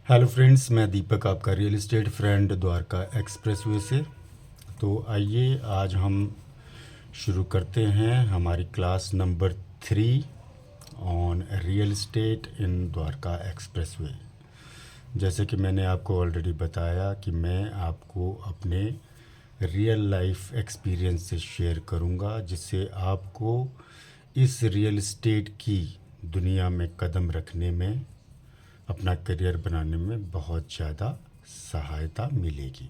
Hello friends, मैं दीपक आपका real estate friend Dwarka expressway से। तो आइए आज हम शुरू करते हैं हमारी class number 3 on real estate in Dwarka expressway. जैसे कि मैंने आपको ऑलरेडी बताया कि मैं आपको अपने रियल लाइफ एक्सपीरियंस से शेयर करूंगा, जिससे आपको इस रियल एस्टेट की दुनिया में कदम रखने में, अपना करियर बनाने में बहुत ज़्यादा सहायता मिलेगी।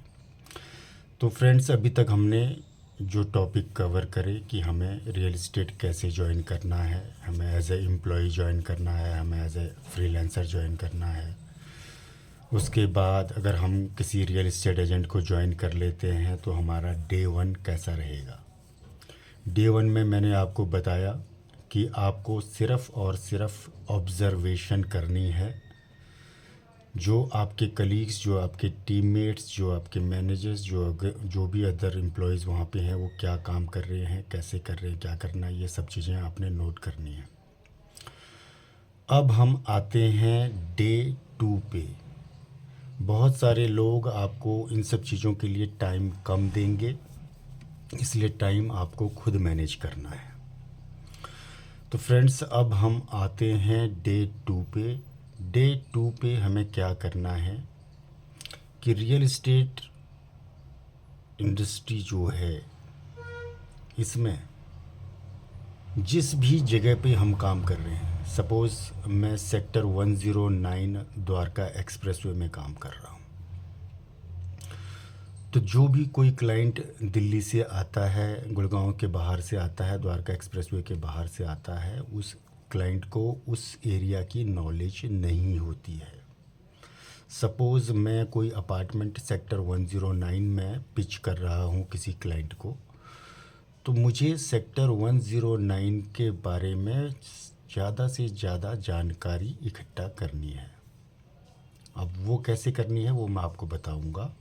तो फ्रेंड्स, अभी तक हमने जो टॉपिक कवर करे कि हमें रियल एस्टेट कैसे ज्वाइन करना है, हमें एज ए एम्प्लॉय ज्वाइन करना है, हमें एज ए फ्रीलांसर ज्वाइन करना है। उसके बाद अगर हम किसी रियल एस्टेट एजेंट को ज्वाइन कर लेते हैं तो हमारा डे 1 कैसा रहेगा। डे 1 में मैंने आपको बताया कि आपको सिर्फ़ और सिर्फ ऑब्ज़र्वेशन करनी है। जो आपके कलीग्स, जो आपके टीममेट्स, जो आपके मैनेजर्स, जो भी अदर एम्प्लॉयज़ वहाँ पे हैं, वो क्या काम कर रहे हैं, कैसे कर रहे हैं, क्या करना है, ये सब चीज़ें आपने नोट करनी है। अब हम आते हैं डे 2 पे। बहुत सारे लोग आपको इन सब चीज़ों के लिए टाइम कम देंगे, इसलिए टाइम आपको खुद मैनेज करना है। तो फ्रेंड्स, अब हम आते हैं डे 2 पे। डे 2 पे हमें क्या करना है कि रियल एस्टेट इंडस्ट्री जो है, इसमें जिस भी जगह पे हम काम कर रहे हैं, सपोज़ मैं सेक्टर 109 द्वारका एक्सप्रेसवे में काम कर रहा हूँ, तो जो भी कोई क्लाइंट दिल्ली से आता है, गुड़गांव के बाहर से आता है, द्वारका एक्सप्रेसवे के बाहर से आता है, उस क्लाइंट को उस एरिया की नॉलेज नहीं होती है। सपोज़ मैं कोई अपार्टमेंट सेक्टर 109 में पिच कर रहा हूँ किसी क्लाइंट को, तो मुझे सेक्टर 109 के बारे में ज़्यादा से ज़्यादा जानकारी इकट्ठा करनी है। अब वो कैसे करनी है वो मैं आपको बताऊंगा।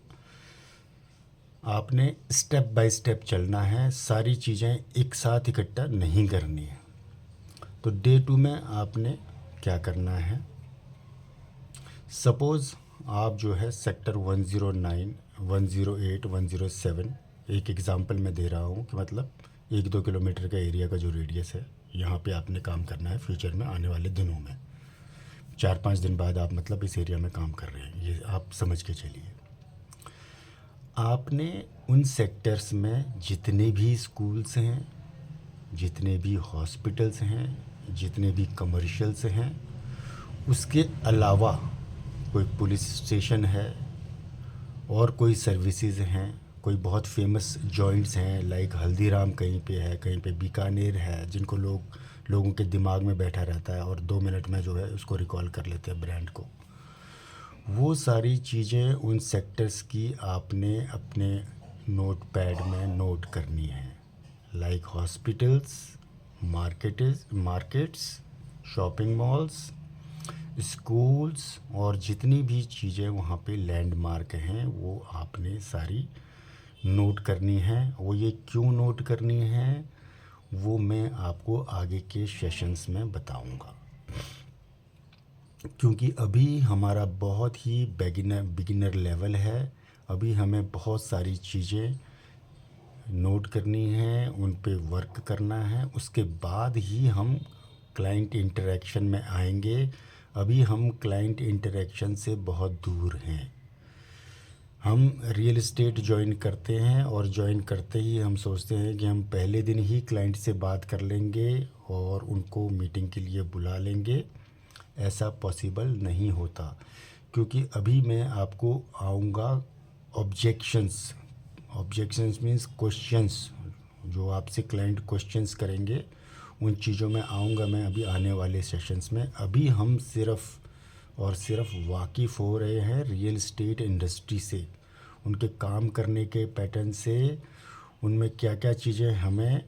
आपने स्टेप बाय स्टेप चलना है, सारी चीज़ें एक साथ इकट्ठा नहीं करनी है। तो डे 2 में आपने क्या करना है, सपोज़ आप जो है सेक्टर 109, 108, 107, एक एग्ज़ाम्पल मैं दे रहा हूँ कि मतलब 1-2 किलोमीटर का एरिया का जो रेडियस है, यहाँ पे आपने काम करना है फ्यूचर में, आने वाले दिनों में 4-5 दिन बाद आप मतलब इस एरिया में काम कर रहे हैं, ये आप समझ के चलिए। आपने उन सेक्टर्स में जितने भी स्कूल्स हैं, जितने भी हॉस्पिटल्स हैं, जितने भी कमर्शियल्स हैं, उसके अलावा कोई पुलिस स्टेशन है और कोई सर्विसेज हैं, कोई बहुत फेमस जॉइंट्स हैं, लाइक हल्दीराम कहीं पे है, कहीं पे बीकानेर है, जिनको लोगों के दिमाग में बैठा रहता है और 2 मिनट में जो है उसको रिकॉल कर लेते हैं ब्रांड को। वो सारी चीज़ें उन सेक्टर्स की आपने अपने नोट पैड में नोट करनी है, like hospitals, markets, shopping malls, schools और जितनी भी चीज़ें वहाँ पे लैंडमार्क हैं वो आपने सारी नोट करनी है। वो ये क्यों नोट करनी है वो मैं आपको आगे के सेशंस में बताऊंगा, क्योंकि अभी हमारा बहुत ही बिगिनर लेवल है। अभी हमें बहुत सारी चीज़ें नोट करनी है, उन पे वर्क करना है, उसके बाद ही हम क्लाइंट इंटरेक्शन में आएंगे। अभी हम क्लाइंट इंटरेक्शन से बहुत दूर हैं। हम रियल एस्टेट ज्वाइन करते हैं और ज्वाइन करते ही हम सोचते हैं कि हम पहले दिन ही क्लाइंट से बात कर लेंगे और उनको मीटिंग के लिए बुला लेंगे। ऐसा पॉसिबल नहीं होता, क्योंकि अभी मैं आपको आऊँगा ऑब्जेक्शंस। ऑब्जेक्शंस मीन्स क्वेश्चंस, जो आपसे क्लाइंट क्वेश्चंस करेंगे, उन चीज़ों में आऊँगा मैं अभी आने वाले सेशंस में। अभी हम सिर्फ़ और सिर्फ वाकिफ़ हो रहे हैं रियल एस्टेट इंडस्ट्री से, उनके काम करने के पैटर्न से, उनमें क्या क्या चीज़ें हमें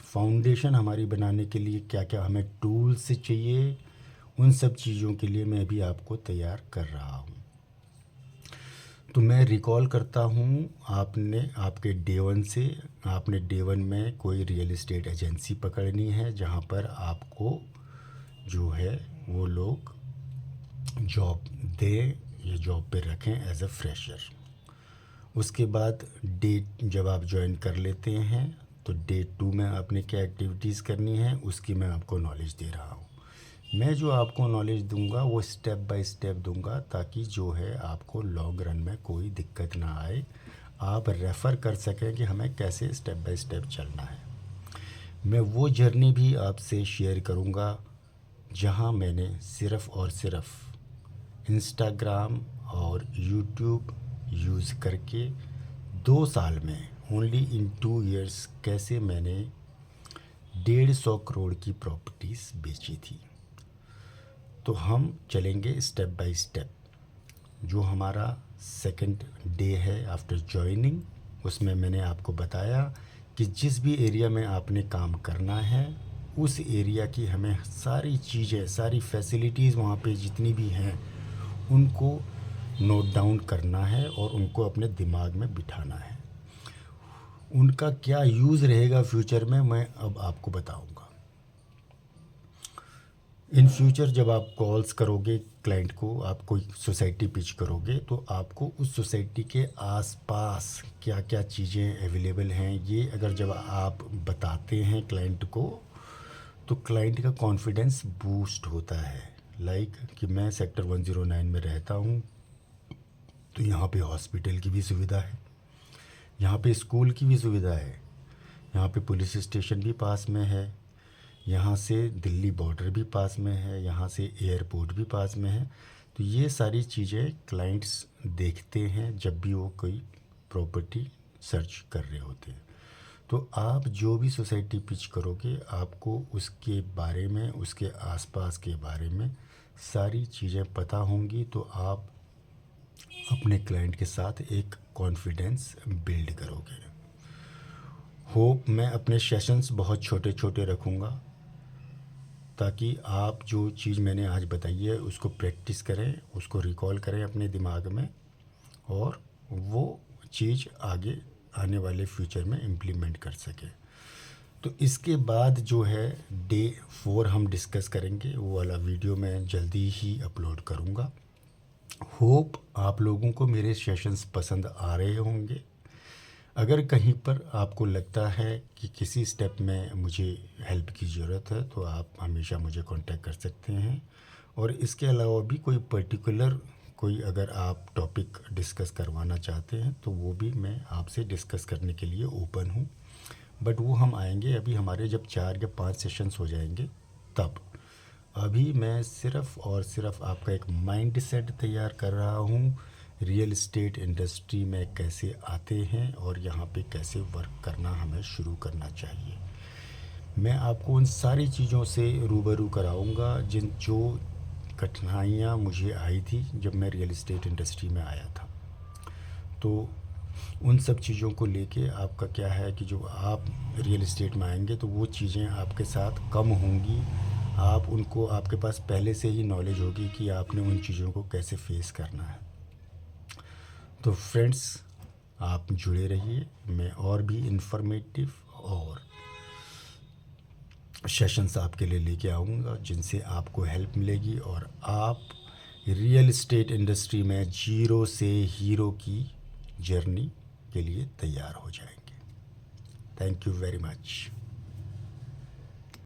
फाउंडेशन हमारी बनाने के लिए क्या क्या हमें टूल्स चाहिए, उन सब चीज़ों के लिए मैं अभी आपको तैयार कर रहा हूँ। तो मैं रिकॉल करता हूँ, आपके डे 1 से, आपने डे 1 में कोई रियल एस्टेट एजेंसी पकड़नी है जहाँ पर आपको जो है वो लोग जॉब दें या जॉब पे रखें एज अ फ्रेशर। उसके बाद डे जब आप ज्वाइन कर लेते हैं तो डे 2 में आपने क्या एक्टिविटीज़ करनी है उसकी मैं आपको नॉलेज दे रहा हूँ। मैं जो आपको नॉलेज दूंगा वो स्टेप बाय स्टेप दूंगा ताकि जो है आपको लॉन्ग रन में कोई दिक्कत ना आए, आप रेफ़र कर सकें कि हमें कैसे स्टेप बाय स्टेप चलना है। मैं वो जर्नी भी आपसे शेयर करूंगा जहां मैंने सिर्फ़ और सिर्फ इंस्टाग्राम और यूट्यूब यूज़ करके 2 साल में ओनली इन 2 इयर्स कैसे मैंने 150 करोड़ की प्रॉपर्टीज़ बेची थी। तो हम चलेंगे स्टेप बाय स्टेप। जो हमारा सेकंड डे है आफ्टर जॉइनिंग, उसमें मैंने आपको बताया कि जिस भी एरिया में आपने काम करना है उस एरिया की हमें सारी चीज़ें, सारी फैसिलिटीज़ वहाँ पे जितनी भी हैं उनको नोट डाउन करना है और उनको अपने दिमाग में बिठाना है। उनका क्या यूज़ रहेगा फ्यूचर में मैं अब आपको बताऊंगा। इन फ्यूचर जब आप कॉल्स करोगे क्लाइंट को, आप कोई सोसाइटी पिच करोगे तो आपको उस सोसाइटी के आसपास क्या क्या चीज़ें अवेलेबल हैं ये अगर जब आप बताते हैं क्लाइंट को तो क्लाइंट का कॉन्फिडेंस बूस्ट होता है। लाइक कि मैं सेक्टर 109 में रहता हूँ तो यहाँ पे हॉस्पिटल की भी सुविधा है, यहाँ पे स्कूल की भी सुविधा है, यहाँ पे पुलिस स्टेशन भी पास में है, यहाँ से दिल्ली बॉर्डर भी पास में है, यहाँ से एयरपोर्ट भी पास में है। तो ये सारी चीज़ें क्लाइंट्स देखते हैं जब भी वो कोई प्रॉपर्टी सर्च कर रहे होते हैं। तो आप जो भी सोसाइटी पिच करोगे आपको उसके बारे में, उसके आसपास के बारे में सारी चीज़ें पता होंगी तो आप अपने क्लाइंट के साथ एक कॉन्फिडेंस बिल्ड करोगे। होप मैं अपने सेशंस बहुत छोटे छोटे रखूँगा ताकि आप जो चीज़ मैंने आज बताई है उसको प्रैक्टिस करें, उसको रिकॉल करें अपने दिमाग में और वो चीज़ आगे आने वाले फ्यूचर में इम्प्लीमेंट कर सकें। तो इसके बाद जो है डे 4 हम डिस्कस करेंगे, वो वाला वीडियो मैं जल्दी ही अपलोड करूँगा। होप आप लोगों को मेरे सेशंस पसंद आ रहे होंगे। अगर कहीं पर आपको लगता है कि किसी स्टेप में मुझे हेल्प की ज़रूरत है तो आप हमेशा मुझे कांटेक्ट कर सकते हैं। और इसके अलावा भी कोई पर्टिकुलर कोई अगर आप टॉपिक डिस्कस करवाना चाहते हैं तो वो भी मैं आपसे डिस्कस करने के लिए ओपन हूँ। बट वो हम आएंगे अभी हमारे जब 4 या 5 सेशंस हो जाएंगे तब। अभी मैं सिर्फ़ और सिर्फ आपका एक माइंड सेट तैयार कर रहा हूँ रियल एस्टेट इंडस्ट्री में कैसे आते हैं और यहाँ पे कैसे वर्क करना हमें शुरू करना चाहिए। मैं आपको उन सारी चीज़ों से रूबरू कराऊंगा जो कठिनाइयाँ मुझे आई थी जब मैं रियल एस्टेट इंडस्ट्री में आया था। तो उन सब चीज़ों को लेके आपका क्या है कि जो आप रियल एस्टेट में आएंगे तो वो चीज़ें आपके साथ कम होंगी, आप उनको, आपके पास पहले से ही नॉलेज होगी कि आपने उन चीज़ों को कैसे फेस करना है। तो फ्रेंड्स आप जुड़े रहिए, मैं और भी इंफॉर्मेटिव और सेशंस आपके लिए लेके आऊँगा जिनसे आपको हेल्प मिलेगी और आप रियल एस्टेट इंडस्ट्री में जीरो से हीरो की जर्नी के लिए तैयार हो जाएंगे। Thank you very much.